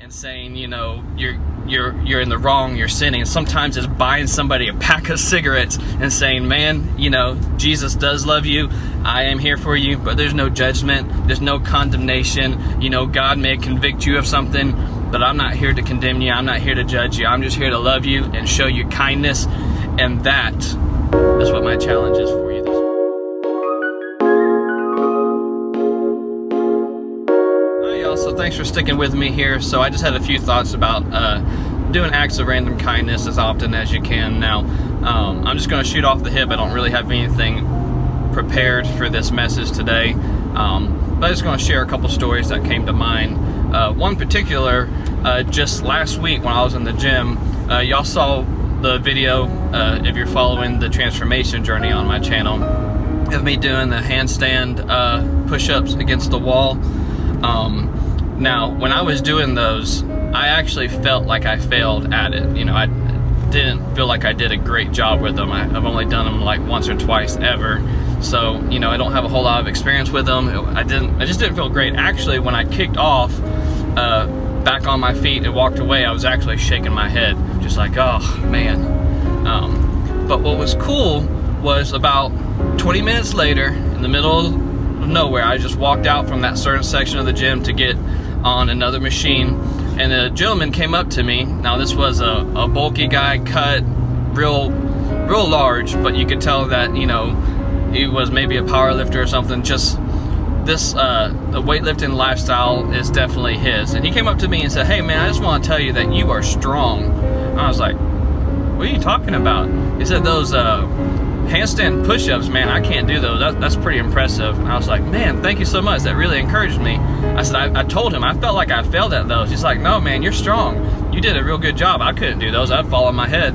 and saying, you know, you're in the wrong, you're sinning. Sometimes it's buying somebody a pack of cigarettes and saying, man, you know, Jesus does love you, I am here for you, but there's no judgment, there's no condemnation. You know, God may convict you of something, but I'm not here to condemn you, I'm not here to judge you, I'm just here to love you and show you kindness. And that is what my challenge is for you this week. Hi y'all, so thanks for sticking with me here. So I just had a few thoughts about doing acts of random kindness as often as you can. Now, I'm just going to shoot off the hip. I don't really have anything prepared for this message today, but I'm just going to share a couple stories that came to mind. One particular, just last week when I was in the gym, y'all saw the video, if you're following the transformation journey on my channel, of me doing the handstand push-ups against the wall. Now, when I was doing those, I actually felt like I failed at it. You know, I didn't feel like I did a great job with them. I've only done them like once or twice ever. So, you know, I don't have a whole lot of experience with them. I just didn't feel great. Actually, when I kicked off, back on my feet and walked away, I was actually shaking my head, just like, oh man. But what was cool was about 20 minutes later, in the middle of nowhere, I just walked out from that certain section of the gym to get on another machine, and a gentleman came up to me. Now this was a bulky guy, cut real large, but you could tell that, you know, he was maybe a power lifter or something. Just this the weightlifting lifestyle is definitely his. And he came up to me and said, hey man, I just want to tell you that you are strong. And I was like, what are you talking about? He said, those handstand push-ups, man, I can't do those. That's pretty impressive. And I was like, man, thank you so much, that really encouraged me. I said, I told him I felt like I failed at those. He's like, no man, you're strong, you did a real good job. I couldn't do those, I'd fall on my head.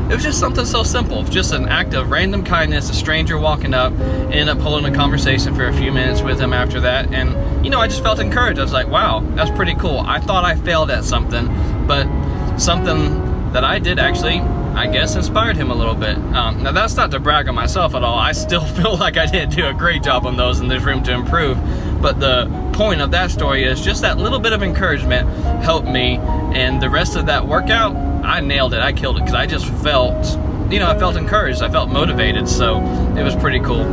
It was just something so simple, just an act of random kindness. A stranger walking up, ended up holding a conversation for a few minutes with him after that, and you know, I just felt encouraged. I was like, wow, that's pretty cool. I thought I failed at something, but something that I did actually, I guess, inspired him a little bit. Now that's not to brag on myself at all. I still feel like I didn't do a great job on those and there's room to improve. But the point of that story is just that little bit of encouragement helped me, and the rest of that workout, I nailed it, I killed it, because I just felt, you know, I felt encouraged, I felt motivated, so it was pretty cool.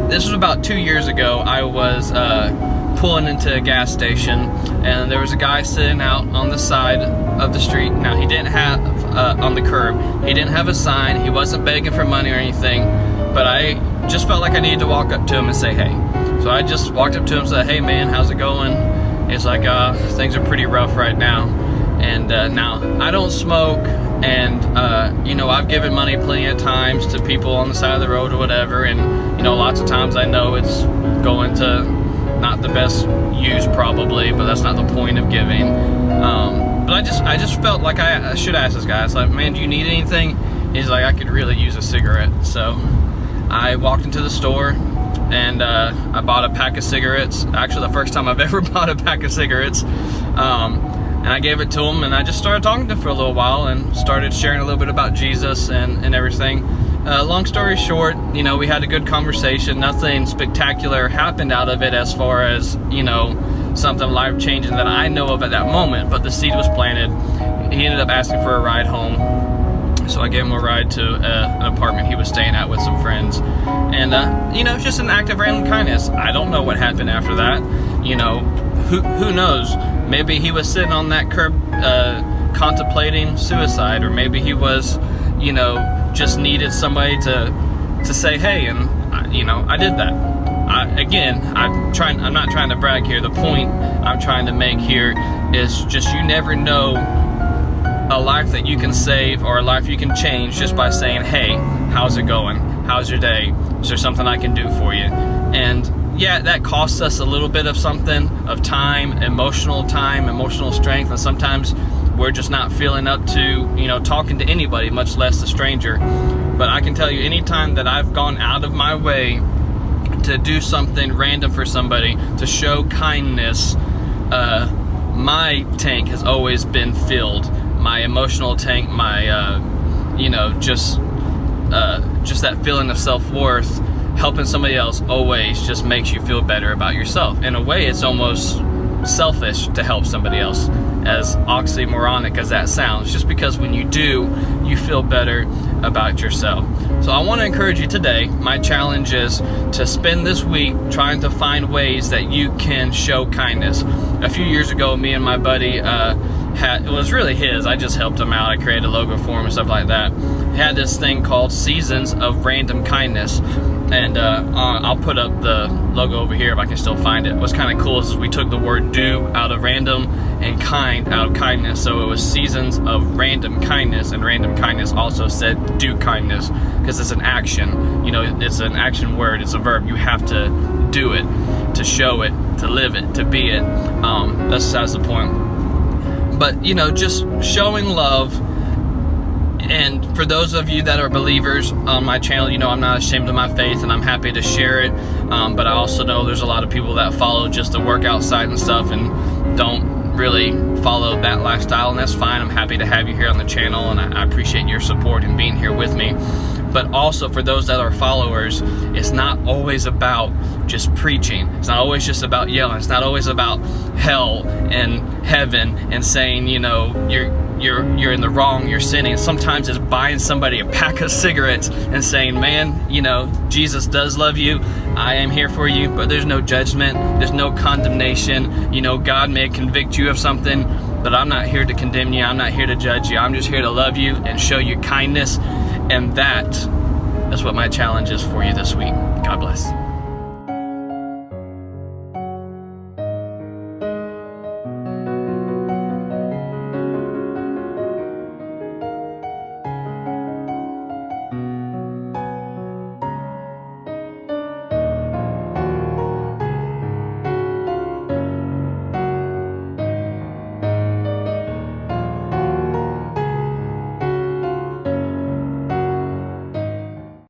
This was about 2 years ago. I was pulling into a gas station, and there was a guy sitting out on the side of the street. Now he didn't have, on the curb, he didn't have a sign, he wasn't begging for money or anything, but I just felt like I needed to walk up to him and say hey. So I just walked up to him and said, hey man, how's it going? He's like, things are pretty rough right now. And now I don't smoke, and you know, I've given money plenty of times to people on the side of the road or whatever, and you know, lots of times I know it's going to not the best use probably, but that's not the point of giving. But I just felt like I should ask this guy. I was like, man, do you need anything? He's like, I could really use a cigarette. So I walked into the store and I bought a pack of cigarettes. Actually, the first time I've ever bought a pack of cigarettes. And I gave it to him, and I just started talking to him for a little while and started sharing a little bit about Jesus and everything. Long story short, you know, we had a good conversation. Nothing spectacular happened out of it as far as, you know, something life-changing that I know of at that moment, but the seed was planted. He ended up asking for a ride home, so I gave him a ride to an apartment he was staying at with some friends. And, you know, it's just an act of random kindness. I don't know what happened after that. You know, who knows? Maybe he was sitting on that curb contemplating suicide, or maybe he was, you know, just needed somebody to say hey, and you know, I did that. I'm not trying to brag here. The point I'm trying to make here is just, you never know a life that you can save or a life you can change just by saying, hey, how's it going? How's your day? Is there something I can do for you? And yeah, that costs us a little bit of something, of time, emotional strength, and sometimes we're just not feeling up to, you know, talking to anybody, much less a stranger. But I can tell you, anytime that I've gone out of my way to do something random for somebody, to show kindness, my tank has always been filled. My emotional tank, my, you know, just that feeling of self-worth. Helping somebody else always just makes you feel better about yourself. In a way, it's almost selfish to help somebody else, as oxymoronic as that sounds, just because when you do, you feel better about yourself. So I want to encourage you today. My challenge is to spend this week trying to find ways that you can show kindness. A few years ago, me and my buddy it was really his, I just helped him out. I created a logo for him and stuff like that. He had this thing called Seasons of Random Kindness, and I'll put up the logo over here if I can still find it. What's kind of cool is we took the word do out of random and kind out of kindness, so it was Seasons of Random Kindness, and random kindness also said do kindness, because it's an action. You know, it's an action word, it's a verb. You have to do it, to show it, to live it, to be it. That's the point. But, you know, just showing love. And for those of you that are believers on my channel, you know I'm not ashamed of my faith, and I'm happy to share it. But I also know there's a lot of people that follow just the workout side and stuff and don't really follow that lifestyle, and that's fine. I'm happy to have you here on the channel, and I appreciate your support and being here with me. But also for those that are followers, it's not always about just preaching. It's not always just about yelling. It's not always about hell and heaven and saying, you know, you're in the wrong, you're sinning. Sometimes it's buying somebody a pack of cigarettes and saying, man, you know, Jesus does love you. I am here for you, but there's no judgment. There's no condemnation. You know, God may convict you of something, but I'm not here to condemn you. I'm not here to judge you. I'm just here to love you and show you kindness. And that's what my challenge is for you this week. God bless.